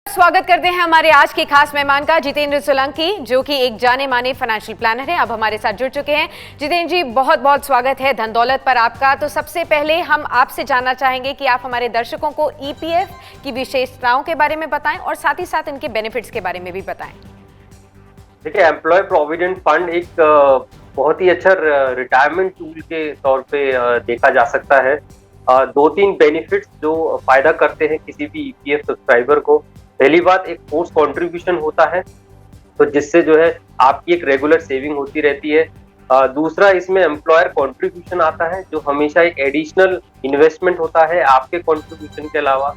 स्वागत करते हैं हमारे आज के खास मेहमान का, जितेंद्र सोलंकी, जो कि एक जाने माने फाइनेंशियल प्लानर हैं। अब हमारे साथ जुड़ चुके हैं। जितेंद्र जी, बहुत बहुत स्वागत है धन दौलत पर आपका। तो सबसे पहले हम आपसे जानना चाहेंगे कि आप हमारे दर्शकों को ईपीएफ की विशेषताओं के बारे में बताएं और साथ ही साथ इनके बेनिफिट्स के बारे में भी बताएं। देखिए, एम्प्लॉय प्रोविडेंट फंड एक बहुत ही अच्छा रिटायरमेंट टूल के तौर पे देखा जा सकता है। दो तीन बेनिफिट्स जो फायदा करते हैं किसी भी ईपीएफ सब्सक्राइबर को। पहली बात, एक फोर्स कंट्रीब्यूशन होता है, तो जिससे जो है आपकी एक रेगुलर सेविंग होती रहती है। दूसरा, इसमें एम्प्लॉयर कंट्रीब्यूशन आता है, जो हमेशा एक एडिशनल इन्वेस्टमेंट होता है आपके कंट्रीब्यूशन के अलावा।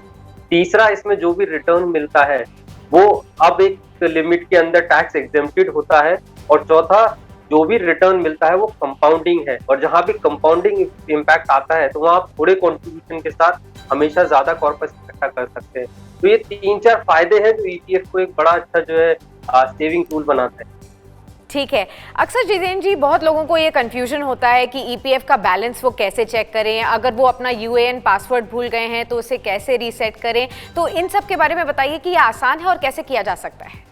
तीसरा, इसमें जो भी रिटर्न मिलता है वो अब एक लिमिट के अंदर टैक्स एग्जेम्प्टेड होता है। और चौथा, जो भी रिटर्न मिलता है वो कंपाउंडिंग है, और जहां भी कंपाउंडिंग इम्पैक्ट आता है तो वहां आप थोड़े कंट्रीब्यूशन के साथ हमेशा ज्यादा कॉर्पस इकट्ठा कर सकते हैं। तो ये तीन चार फायदे हैं जो ईपीएफ को एक बड़ा अच्छा जो है सेविंग टूल बनाता है। ठीक है। अक्सर जितेंद्र जी, बहुत लोगों को ये कंफ्यूजन होता है कि ईपीएफ का बैलेंस वो कैसे चेक करें, अगर वो अपना यूएएन पासवर्ड भूल गए हैं तो उसे कैसे रीसेट करें। तो इन सब के बारे में बताइए कि ये आसान है और कैसे किया जा सकता है।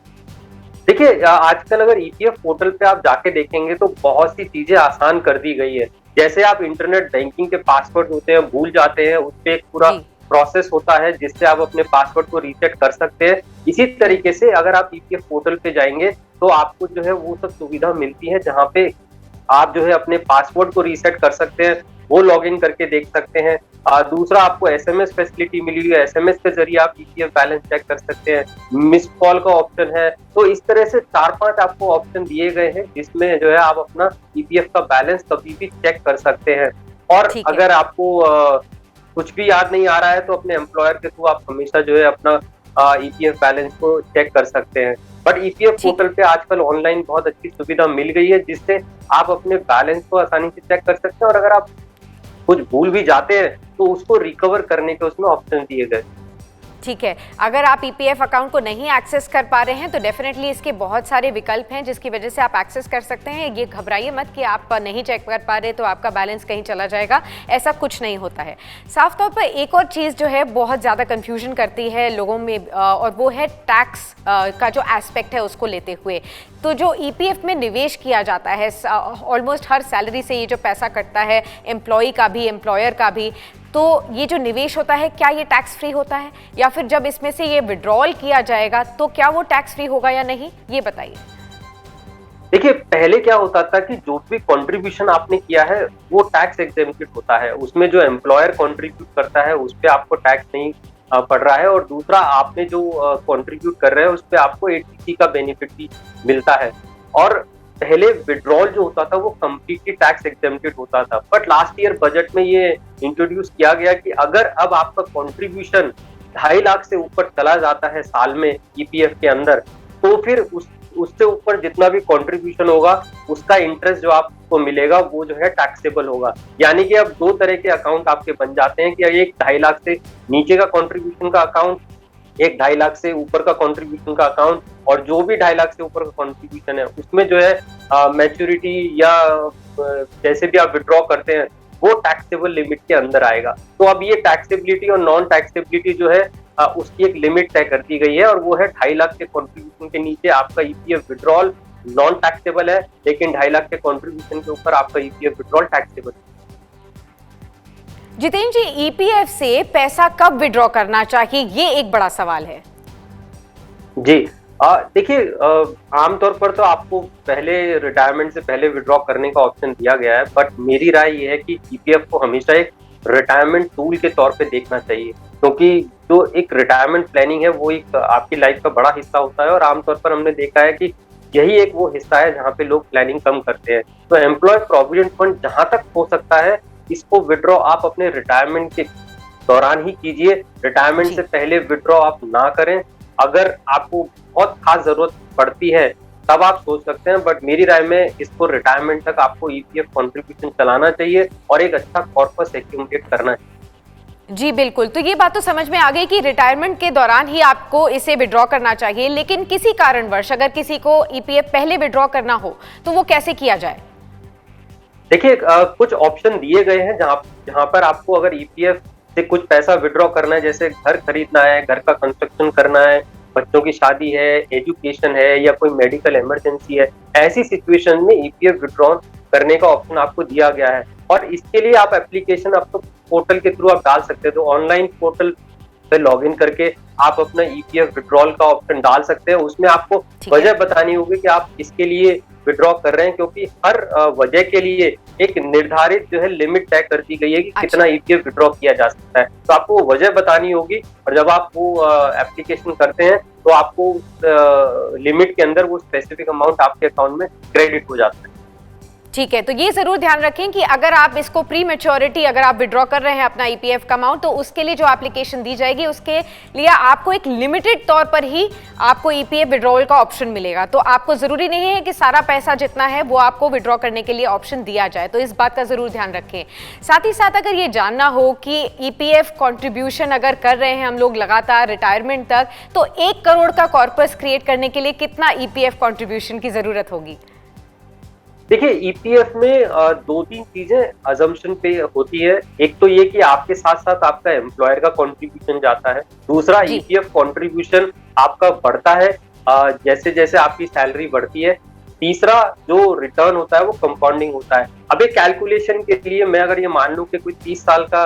देखिए, आजकल अगर ईपीएफ पोर्टल पे आप जाके देखेंगे तो बहुत सी चीजें आसान कर दी गई है। जैसे आप इंटरनेट बैंकिंग के पासवर्ड होते हैं भूल जाते हैं, उस पर एक पूरा प्रोसेस होता है जिससे आप अपने पासवर्ड को रीसेट कर सकते हैं। इसी तरीके से अगर आप ईपीएफ पोर्टल पे जाएंगे तो आपको जो है वो सब सुविधा मिलती है, जहाँ पे आप जो है अपने पासवर्ड को रीसेट कर सकते हैं, वो लॉगिन करके देख सकते हैं। दूसरा, आपको एसएमएस फैसिलिटी मिली है, एसएमएस के जरिए आप ईपीएफ बैलेंस चेक कर सकते हैं। मिस कॉल का ऑप्शन है। तो इस तरह से 4-5 आपको ऑप्शन दिए गए हैं जिसमें जो है आप अपना ईपीएफ का बैलेंस कभी भी चेक कर सकते हैं। और अगर आपको कुछ भी याद नहीं आ रहा है तो अपने एम्प्लॉयर के थ्रू आप हमेशा जो है अपना ईपीएफ बैलेंस को चेक कर सकते हैं। बट ईपीएफ पोर्टल पे आजकल ऑनलाइन बहुत अच्छी सुविधा मिल गई है, जिससे आप अपने बैलेंस को आसानी से चेक कर सकते हैं, और अगर आप कुछ भूल भी जाते हैं तो उसको रिकवर करने के उसमें ऑप्शन दिए गए। ठीक है। अगर आप ईपीएफ अकाउंट को नहीं एक्सेस कर पा रहे हैं तो डेफिनेटली इसके बहुत सारे विकल्प हैं जिसकी वजह से आप एक्सेस कर सकते हैं। ये घबराइए मत कि आप नहीं चेक कर पा रहे तो आपका बैलेंस कहीं चला जाएगा, ऐसा कुछ नहीं होता है। साफ तौर पर एक और चीज़ जो है बहुत ज़्यादा कंफ्यूजन करती है लोगों में, और वो है टैक्स का जो एस्पेक्ट है उसको लेते हुए। तो जो ईपीएफ में निवेश किया जाता है, ऑलमोस्ट हर सैलरी से ये जो पैसा कटता है, एम्प्लॉय का भी एम्प्लॉयर का भी, तो ये जो निवेश होता है क्या ये टैक्स फ्री होता है, या फिर जब इसमें से ये विड्रॉल किया जाएगा तो क्या वो टैक्स फ्री होगा या नहीं, ये बताइए। देखिए, पहले क्या होता था कि जो भी कंट्रीब्यूशन आपने किया है वो टैक्स एग्जेम्प्टेड होता है। उसमें जो एम्प्लॉयर कंट्रीब्यूट करता है उस पर आपको टैक्स नहीं पड़ रहा है, और दूसरा, आपने जो कंट्रीब्यूट कर रहे हैं उस पर आपको एटीसी का बेनिफिट भी मिलता है। और पहले विड्रॉल जो होता था वो कम्प्लीटली टैक्स एग्जेम्प्टेड होता था, बट लास्ट ईयर बजट में ये इंट्रोड्यूस किया गया कि अगर अब आपका कंट्रीब्यूशन 2.5 लाख से ऊपर चला जाता है साल में ईपीएफ के अंदर, तो फिर उससे ऊपर जितना भी कंट्रीब्यूशन होगा उसका इंटरेस्ट जो आपको मिलेगा वो जो है टैक्सेबल होगा। यानी कि अब दो तरह के अकाउंट आपके बन जाते हैं कि एक 2.5 लाख से नीचे का कंट्रीब्यूशन का अकाउंट, एक 2.5 लाख से ऊपर का कंट्रीब्यूशन का अकाउंट, और जो भी 2.5 लाख से ऊपर का कंट्रीब्यूशन है उसमें जो है मैच्योरिटी या जैसे भी आप विड्रॉ करते हैं वो टैक्सेबल लिमिट के अंदर आएगा। तो अब ये टैक्सेबिलिटी और नॉन टैक्सेबिलिटी जो है उसकी एक लिमिट तय कर दी गई है, और वो है 2.5 लाख के कंट्रीब्यूशन के नीचे आपका ईपीएफ विड्रॉल नॉन टैक्सेबल है, लेकिन 2.5 लाख के कंट्रीब्यूशन के ऊपर आपका ईपीएफ विड्रॉल टैक्सेबल है। जितेंद्र जी, ईपीएफ से पैसा कब विड्रॉ करना चाहिए, ये एक बड़ा सवाल है। जी, देखिए, आमतौर पर तो आपको पहले रिटायरमेंट से पहले विड्रॉ करने का ऑप्शन दिया गया है, बट मेरी राय ये है कि ईपीएफ को हमेशा एक रिटायरमेंट टूल के तौर पे देखना चाहिए, क्योंकि जो एक रिटायरमेंट प्लानिंग है वो एक आपकी लाइफ का बड़ा हिस्सा होता है, और आमतौर पर हमने देखा है कि यही एक वो हिस्सा है जहाँ पे लोग प्लानिंग कम करते हैं। तो एम्प्लॉय प्रोविडेंट फंड जहां तक हो सकता है इसको विड्रॉ आप अपने रिटायरमेंट के दौरान ही कीजिए, रिटायरमेंट से पहले विड्रॉ आप ना करें। अगर आपको बहुत खास जरूरत पड़ती है तब आप सोच सकते हैं, बट मेरी राय में इसको रिटायरमेंट तक आपको ईपीएफ कंट्रीब्यूशन चलाना चाहिए और एक अच्छा कॉर्पस एक्यूमुलेट करना चाहिए। जी बिल्कुल, तो ये बात तो समझ में आ गई कि रिटायरमेंट के दौरान ही आपको इसे विड्रॉ करना चाहिए, लेकिन किसी कारणवश अगर किसी को ईपीएफ पहले विड्रॉ करना हो तो वो कैसे किया जाए? देखिए, कुछ ऑप्शन दिए गए हैं जहां पर आपको अगर ईपीएफ से कुछ पैसा विड्रॉ करना है, जैसे घर खरीदना है, घर का कंस्ट्रक्शन करना है, बच्चों की शादी है, एजुकेशन है या कोई मेडिकल इमरजेंसी है, ऐसी सिचुएशन में ईपीएफ विड्रॉल करने का ऑप्शन आपको दिया गया है। और इसके लिए आप एप्लीकेशन आपको पोर्टल के थ्रू आप डाल सकते हैं। तो ऑनलाइन पोर्टल पे लॉगिन करके आप अपना ईपीएफ विड्रॉल का ऑप्शन डाल सकते हैं। उसमें आपको वजह बतानी होगी कि आप इसके लिए विड्रॉ कर रहे हैं, क्योंकि हर वजह के लिए एक निर्धारित जो है लिमिट तय कर दी गई है कि कितना ईपीएफ विड्रॉ किया जा सकता है। तो आपको वो वजह बतानी होगी, और जब आप वो एप्लीकेशन करते हैं तो आपको उस लिमिट के अंदर वो स्पेसिफिक अमाउंट आपके अकाउंट में क्रेडिट हो जाता है। ठीक है, तो ये जरूर ध्यान रखें कि अगर आप इसको प्री मैच्योरिटी अगर आप विड्रॉ कर रहे हैं अपना ईपीएफ का अमाउंट, तो उसके लिए जो एप्लीकेशन दी जाएगी उसके लिए आपको एक लिमिटेड तौर पर ही आपको ईपीएफ विड्रॉल का ऑप्शन मिलेगा। तो आपको जरूरी नहीं है कि सारा पैसा जितना है वो आपको विड्रॉ करने के लिए ऑप्शन दिया जाए, तो इस बात का जरूर ध्यान रखें। साथ ही साथ अगर ये जानना हो कि ईपीएफ कॉन्ट्रीब्यूशन अगर कर रहे हैं हम लोग लगातार रिटायरमेंट तक, तो 1 करोड़ का कॉर्पस क्रिएट करने के लिए कितना ईपीएफ कॉन्ट्रीब्यूशन की जरूरत होगी? देखिए, ईपीएफ में 2-3 चीजें अजम्पशन पे होती है। एक तो ये कि आपके साथ साथ आपका एम्प्लॉयर का कंट्रीब्यूशन जाता है। दूसरा, ईपीएफ कंट्रीब्यूशन आपका बढ़ता है जैसे जैसे आपकी सैलरी बढ़ती है। तीसरा, जो रिटर्न होता है वो कंपाउंडिंग होता है। अब एक कैलकुलेशन के लिए मैं अगर ये मान लूं कि कोई 30 साल का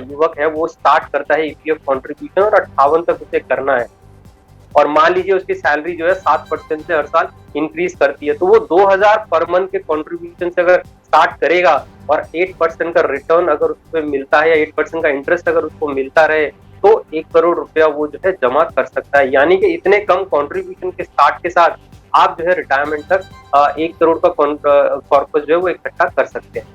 युवक है, वो स्टार्ट करता है ईपीएफ कंट्रीब्यूशन और 58 तक उसे करना है, और मान लीजिए उसकी सैलरी जो है 7% से हर साल इंक्रीज करती है, तो वो 2000 पर मंथ के कंट्रीब्यूशन से अगर स्टार्ट करेगा और 8% का रिटर्न अगर उसको मिलता है या 8% का इंटरेस्ट अगर उसको मिलता रहे, तो 1 करोड़ रुपया वो जो है जमा कर सकता है। यानी कि इतने कम कंट्रीब्यूशन के स्टार्ट के साथ आप जो है रिटायरमेंट तक 1 करोड़ का कॉर्पस जो है वो इकट्ठा कर सकते हैं।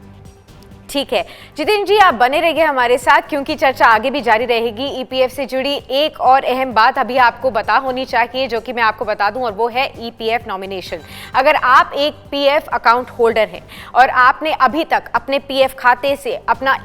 ठीक है जितेंद्र जी, आप बने रहिए हमारे साथ क्योंकि चर्चा आगे भी जारी रहेगी। ईपीएफ से जुड़ी एक और अहम बात अभी आपको बता होनी चाहिए, जो कि मैं आपको बता दूं, और वो है ईपीएफ नॉमिनेशन। अगर आप एक पीएफ अकाउंट होल्डर हैं और आपने अभी तक अपने पीएफ खाते से अपना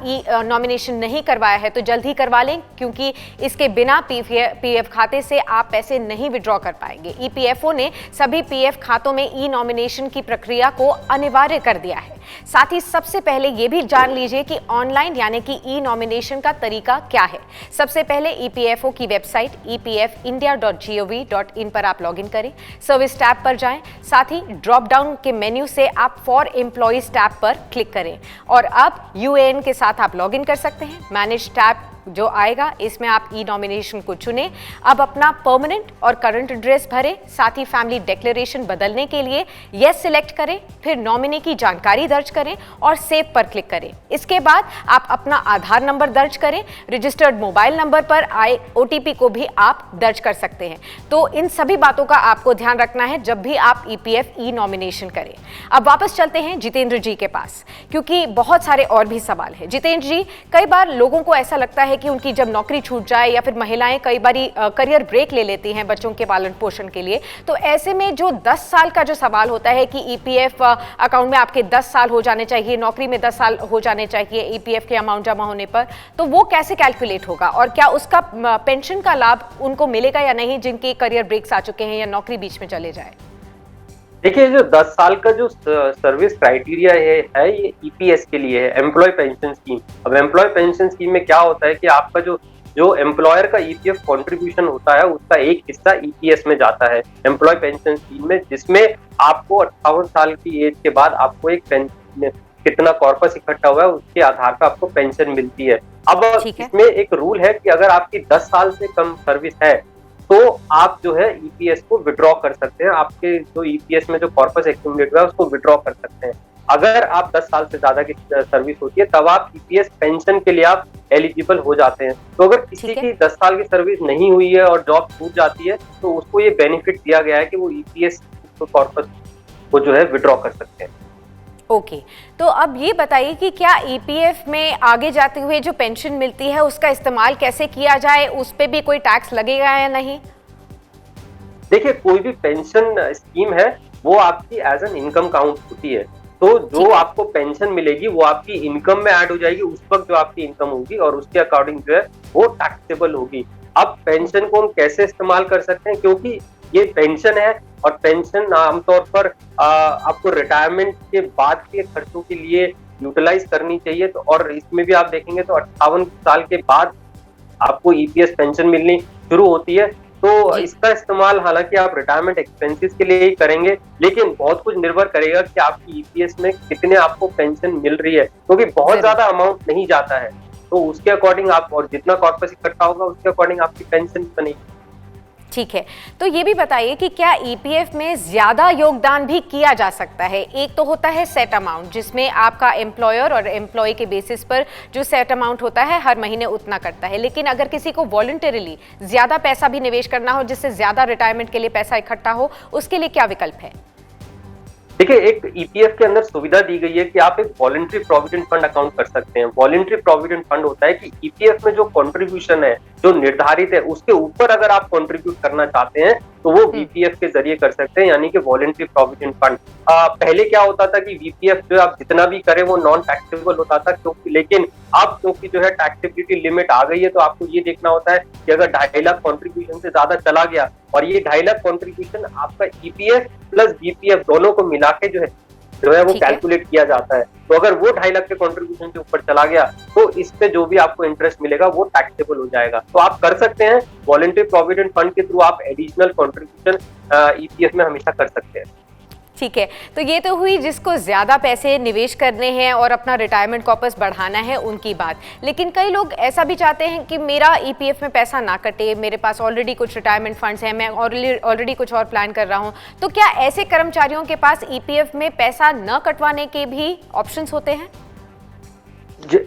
नॉमिनेशन नहीं करवाया है, तो जल्द ही करवा लें, क्योंकि इसके बिना पीएफ खाते से आप पैसे नहीं विड्रॉ कर पाएंगे। ईपीएफओ ने सभी पीएफ खातों में ई नॉमिनेशन की प्रक्रिया को अनिवार्य कर दिया है। साथ ही सबसे पहले ये भी जान लीजिए कि ऑनलाइन यानी कि ई नॉमिनेशन का तरीका क्या है। सबसे पहले ईपीएफओ की वेबसाइट epfindia.gov.in पर आप लॉगिन करें, सर्विस टैब पर जाएं, साथ ही ड्रॉप डाउन के मेन्यू से आप फॉर एम्प्लॉइज टैब पर क्लिक करें और अब यूएएन के साथ आप लॉगिन कर सकते हैं। मैनेज टैब जो आएगा इसमें आप ई नॉमिनेशन को चुनें। अब अपना परमानेंट और करंट एड्रेस भरें, साथ ही फैमिली डिक्लेरेशन बदलने के लिए यस सिलेक्ट करें, फिर नॉमिनी की जानकारी दर्ज करें और सेव पर क्लिक करें। इसके बाद आप अपना आधार नंबर दर्ज करें, रजिस्टर्ड मोबाइल नंबर पर आए ओटीपी को भी आप दर्ज कर सकते हैं। तो इन सभी बातों का आपको ध्यान रखना है जब भी आप ईपीएफ ई नॉमिनेशन करें। अब वापस चलते हैं जितेंद्र जी के पास, क्योंकि बहुत सारे और भी सवाल हैं। जितेंद्र जी, कई बार लोगों को ऐसा लगता है कि उनकी जब नौकरी छूट जाए या फिर महिलाएं कई बार करियर ब्रेक ले लेती हैं बच्चों के पालन पोषण के लिए, तो ऐसे में जो 10 साल का जो सवाल होता है कि ईपीएफ अकाउंट में आपके 10 साल हो जाने चाहिए, नौकरी में 10 साल हो जाने चाहिए ईपीएफ के अमाउंट जमा होने पर, तो वो कैसे कैलकुलेट होगा और क्या उसका पेंशन का लाभ उनको मिलेगा या नहीं, जिनके करियर ब्रेक्स आ चुके हैं या नौकरी बीच में चले जाए? देखिए, जो 10 साल का जो सर्विस क्राइटेरिया है ये ईपीएस के लिए है, एम्प्लॉय पेंशन स्कीम। अब एम्प्लॉय पेंशन स्कीम में क्या होता है कि आपका जो एम्प्लॉयर का ईपीएफ कंट्रीब्यूशन होता है उसका एक हिस्सा ईपीएस में जाता है एम्प्लॉय पेंशन स्कीम में, जिसमें आपको 58 साल की एज के बाद आपको एक पेंशन, कितना कॉर्पस इकट्ठा हुआ है उसके आधार पर आपको पेंशन मिलती है। अब इसमें एक रूल है कि अगर आपकी 10 साल से कम सर्विस है तो आप जो है ईपीएस को विड्रॉ कर सकते हैं, आपके जो ईपीएस में जो कॉर्पस एक्यूमुलेट हुआ है उसको विड्रॉ कर सकते हैं। अगर आप 10 साल से ज्यादा की सर्विस होती है तब आप ईपीएस पेंशन के लिए आप एलिजिबल हो जाते हैं। तो अगर किसी की 10 साल की सर्विस नहीं हुई है और जॉब छूट जाती है तो उसको ये बेनिफिट दिया गया है कि वो ईपीएस कॉर्पस को जो है विड्रॉ कर सकते हैं। ओके, तो अब ये बताइए कि क्या ईपीएफ में आगे जाते हुए जो पेंशन मिलती है उसका इस्तेमाल कैसे किया जाए, उस पे भी कोई टैक्स लगेगा या नहीं? देखिए, कोई भी पेंशन स्कीम है वो आपकी एज एन इनकम काउंट होती है, तो जो आपको पेंशन मिलेगी वो आपकी इनकम में ऐड हो जाएगी उस वक्त जो आपकी इनकम होगी और उसके अकॉर्डिंग जो है वो टैक्सेबल होगी। अब पेंशन को हम कैसे इस्तेमाल कर सकते हैं, क्योंकि ये पेंशन है और पेंशन आमतौर पर आपको रिटायरमेंट के बाद के खर्चों के लिए यूटिलाइज करनी चाहिए। तो और इसमें भी आप देखेंगे तो 58 साल के बाद आपको ईपीएस पेंशन मिलनी शुरू होती है। तो जी, इसका इस्तेमाल हालांकि आप रिटायरमेंट एक्सपेंसेस के लिए ही करेंगे, लेकिन बहुत कुछ निर्भर करेगा कि आपकी ईपीएस में कितने आपको पेंशन मिल रही है, क्योंकि बहुत ज़रूर। ज्यादा अमाउंट नहीं जाता है। तो उसके अकॉर्डिंग आप, और जितना कॉर्पस इकट्ठा होगा उसके अकॉर्डिंग आपकी पेंशन बनेगी। ठीक है, तो ये भी बताइए कि क्या ईपीएफ में ज़्यादा योगदान भी किया जा सकता है? एक तो होता है सेट अमाउंट, जिसमें आपका एम्प्लॉयर और एम्प्लॉय के बेसिस पर जो सेट अमाउंट होता है हर महीने उतना करता है। लेकिन अगर किसी को वॉलंटरीली ज़्यादा पैसा भी निवेश करना हो, जिससे ज़्यादा रिटायरमेंट के लिए पैसा इकट्ठा हो, उसके लिए क्या विकल्प है? देखिए, एक ईपीएफ के अंदर सुविधा दी गई है कि आप एक वॉलंटरी प्रोविडेंट फंड अकाउंट कर सकते हैं। वॉलंटरी प्रोविडेंट फंड होता है कि ईपीएफ में जो कंट्रीब्यूशन है, जो निर्धारित है, उसके ऊपर अगर आप कंट्रीब्यूट करना चाहते हैं तो वो वीपीएफ के जरिए कर सकते हैं, यानी कि वॉलंटरी प्रोविडेंट फंड। पहले क्या होता था कि वीपीएफ जो आप जितना भी करें वो नॉन टैक्सेबल होता था, क्योंकि लेकिन अब क्योंकि जो है टैक्सेबिलिटी लिमिट आ गई है, तो आपको ये देखना होता है कि अगर 2.5 लाख कंट्रीब्यूशन से ज्यादा चला गया और ये 2.5 लाख कंट्रीब्यूशन आपका ईपीएफ प्लस बीपीएफ दोनों को मिला के जो है वो ठीक है। कैलकुलेट किया जाता है। तो अगर वो 2.5 लाख के कंट्रीब्यूशन से ऊपर चला गया तो इस पे जो भी आपको इंटरेस्ट मिलेगा वो टैक्सेबल हो जाएगा। तो आप कर सकते हैं, वॉलंटरी प्रोविडेंट फंड के थ्रू आप एडिशनल कंट्रीब्यूशन ईपीएफ में हमेशा कर सकते हैं। ठीक है, तो ये तो हुई जिसको ज़्यादा पैसे निवेश करने हैं और अपना रिटायरमेंट कॉर्पस बढ़ाना है उनकी बात। लेकिन कई लोग ऐसा भी चाहते हैं कि मेरा ईपीएफ में पैसा ना कटे, मेरे पास ऑलरेडी कुछ रिटायरमेंट फंड्स हैं, मैं ऑलरेडी कुछ और प्लान कर रहा हूँ। तो क्या ऐसे कर्मचारियों के पास ईपीएफ में पैसा न कटवाने के भी ऑप्शंस होते हैं?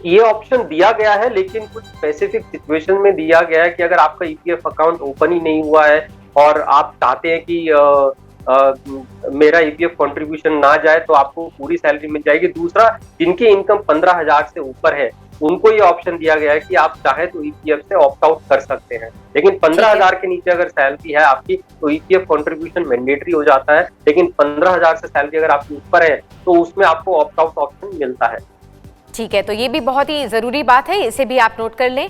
ये ऑप्शन दिया गया है, लेकिन कुछ स्पेसिफिक सिचुएशन में दिया गया है कि अगर आपका ईपीएफ अकाउंट ओपन ही नहीं हुआ है और आप चाहते हैं कि मेरा ईपीएफ कंट्रीब्यूशन ना जाए, तो आपको पूरी सैलरी मिल जाएगी। दूसरा, जिनकी इनकम 15,000 से ऊपर है उनको ये ऑप्शन दिया गया है कि आप चाहे तो ईपीएफ से ऑप्ट आउट कर सकते हैं, लेकिन 15,000 के नीचे अगर सैलरी है आपकी तो ईपीएफ कंट्रीब्यूशन मैंडेटरी हो जाता है। लेकिन 15,000 से सैलरी अगर आपकी ऊपर है तो उसमें आपको ऑप्ट आउट ऑप्शन मिलता है। ठीक है, तो ये भी बहुत ही ज़रूरी बात है, इसे भी आप नोट कर लें।